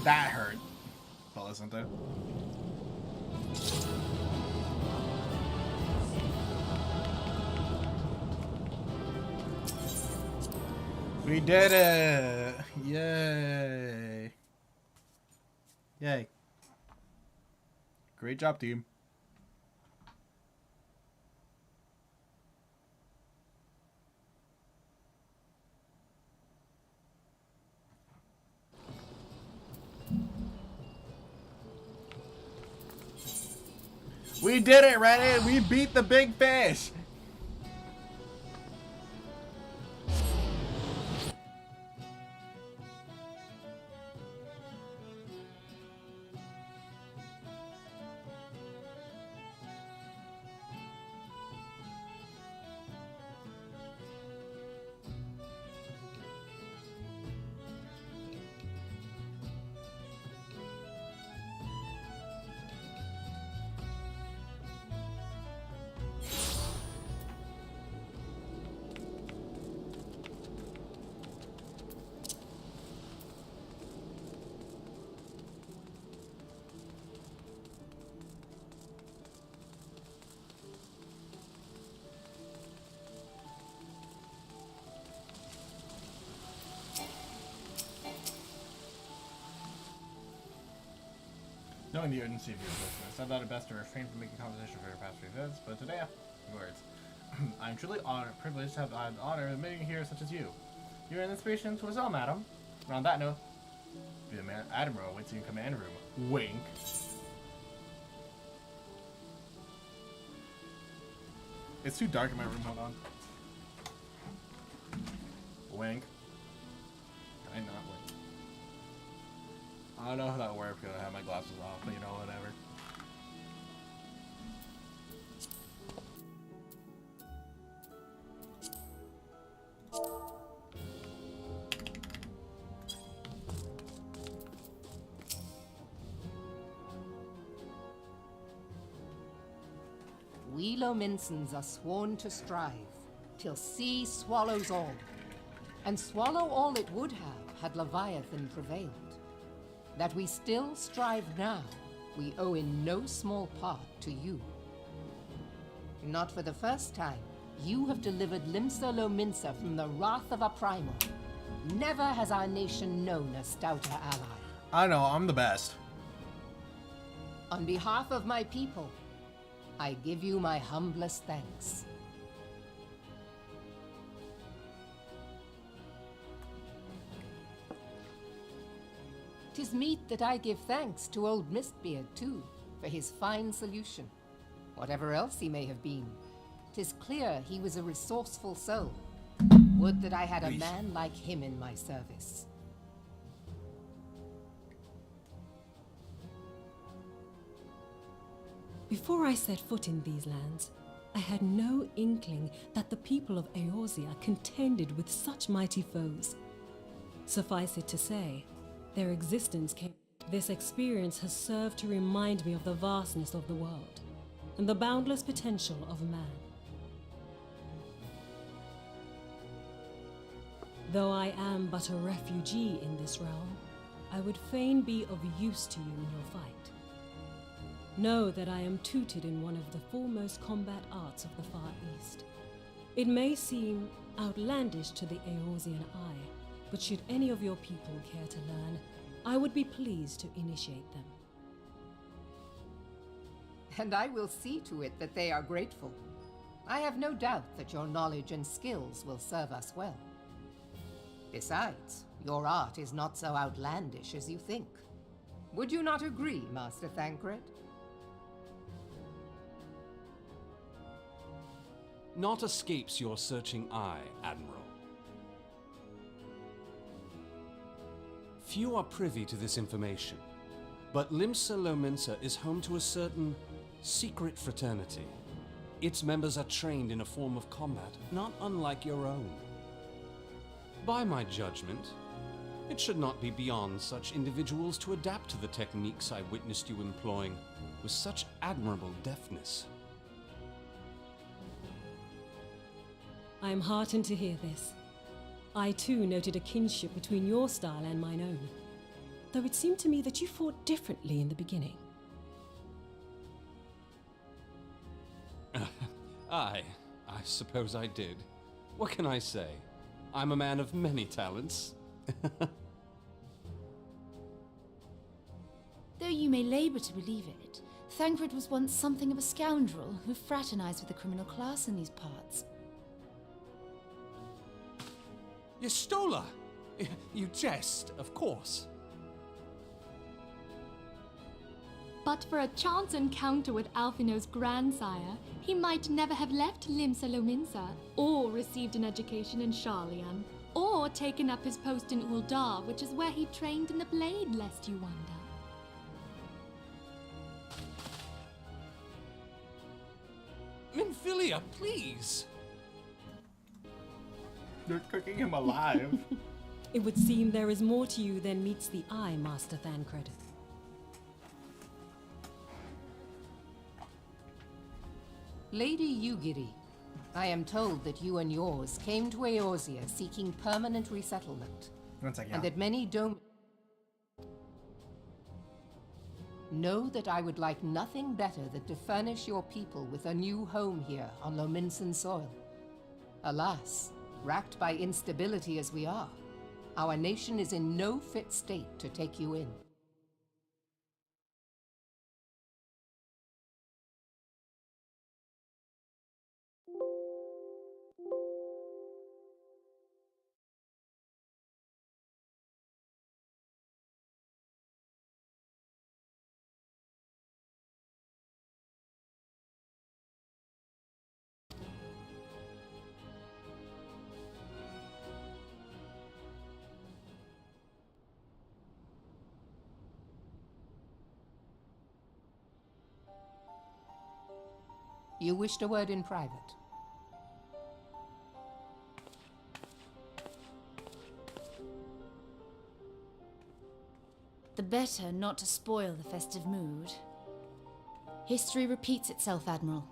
That hurt. But listen to. We did it! Yay! Yay. Great job, team. We did it, Reddit! We beat the big fish! Knowing the urgency of your business, I thought it best to refrain from making conversation for your past few visits, but today, words. I am truly privileged to have the honor of meeting here such as you. You are an inspiration to us all, madam. And on that note, the Admiral waits in your command room. Wink. It's too dark in my room, hold on. Wink. Can I not wink? I don't know how that works because I have my glasses off, but you know, whatever. We Lominsons are sworn to strive, till sea swallows all. And swallow all it would have had Leviathan prevailed. That we still strive now, we owe in no small part to you. Not for the first time, you have delivered Limsa Lominsa from the wrath of a primal. Never has our nation known a stouter ally. I know, I'm the best. On behalf of my people, I give you my humblest thanks. 'Tis meet that I give thanks to old Mistbeard, too, for his fine solution. Whatever else he may have been, 'tis clear he was a resourceful soul. Would that I had a man like him in my service. Before I set foot in these lands, I had no inkling that the people of Eorzea contended with such mighty foes. Suffice it to say, their existence came. This experience has served to remind me of the vastness of the world and the boundless potential of man. Though I am but a refugee in this realm, I would fain be of use to you in your fight. Know that I am tutored in one of the foremost combat arts of the Far East. It may seem outlandish to the Eorzean eye, but should any of your people care to learn, I would be pleased to initiate them. And I will see to it that they are grateful. I have no doubt that your knowledge and skills will serve us well. Besides, your art is not so outlandish as you think. Would you not agree, Master Thancred? Naught escapes your searching eye, Admiral. Few are privy to this information, but Limsa Lominsa is home to a certain secret fraternity. Its members are trained in a form of combat not unlike your own. By my judgment, it should not be beyond such individuals to adapt to the techniques I witnessed you employing with such admirable deftness. I am heartened to hear this. I too noted a kinship between your style and mine own. though it seemed to me that you fought differently in the beginning. I suppose I did. What can I say? I'm a man of many talents. Though you may labor to believe it, Thancred was once something of a scoundrel who fraternized with the criminal class in these parts. Yestola! You jest, of course. But for a chance encounter with Alphino's grandsire, he might never have left Limsa Lominsa, or received an education in Sharlayan, or taken up his post in Uldar, which is where he trained in the blade, lest you wonder. Minfilia, please! They're cooking him alive. It would seem there is more to you than meets the eye, Master Thancred. Lady Yugiri, I am told that you and yours came to Eorzea seeking permanent resettlement. One second. And that many don't know that I would like nothing better than to furnish your people with a new home here on Lominsan soil. Alas, racked by instability as we are, our nation is in no fit state to take you in. You wished a word in private. The better not to spoil the festive mood. History repeats itself, Admiral.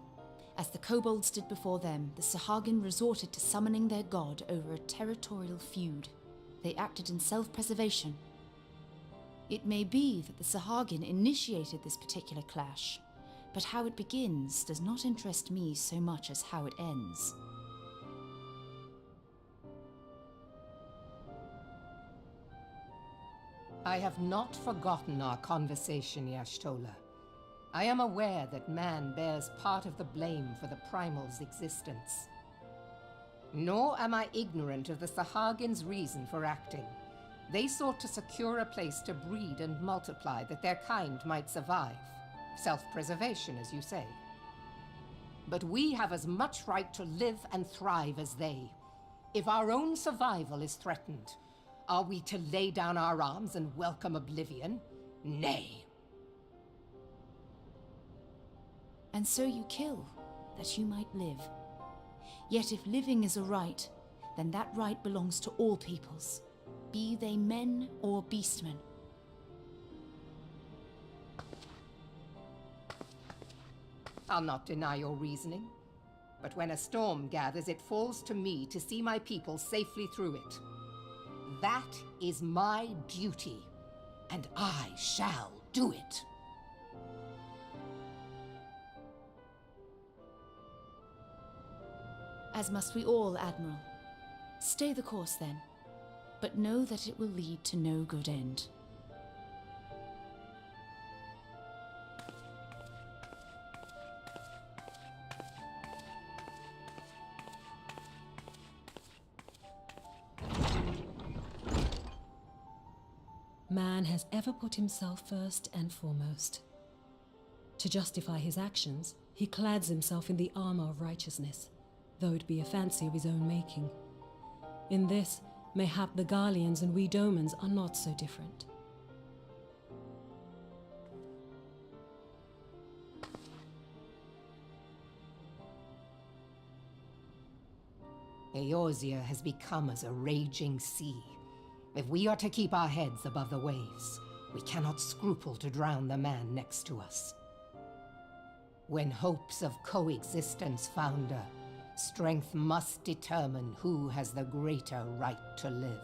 As the kobolds did before them, the Sahagin resorted to summoning their god over a territorial feud. They acted in self-preservation. It may be that the Sahagin initiated this particular clash, but how it begins does not interest me so much as how it ends. I have not forgotten our conversation, Y'ashtola. I am aware that man bears part of the blame for the Primal's existence. Nor am I ignorant of the Sahagin's reason for acting. They sought to secure a place to breed and multiply that their kind might survive. Self-preservation, as you say. But we have as much right to live and thrive as they. If our own survival is threatened, are we to lay down our arms and welcome oblivion? Nay. And so you kill, that you might live. Yet if living is a right, then that right belongs to all peoples, be they men or beastmen. I'll not deny your reasoning, but when a storm gathers, it falls to me to see my people safely through it. That is my duty, and I shall do it. As must we all, Admiral. Stay the course then, but know that it will lead to no good end. Man has ever put himself first and foremost. To justify his actions, he clads himself in the armor of righteousness, though it be a fancy of his own making. In this, mayhap the Garleans and we Domans are not so different. Eorzea has become as a raging sea. If we are to keep our heads above the waves, we cannot scruple to drown the man next to us. When hopes of coexistence founder, strength must determine who has the greater right to live.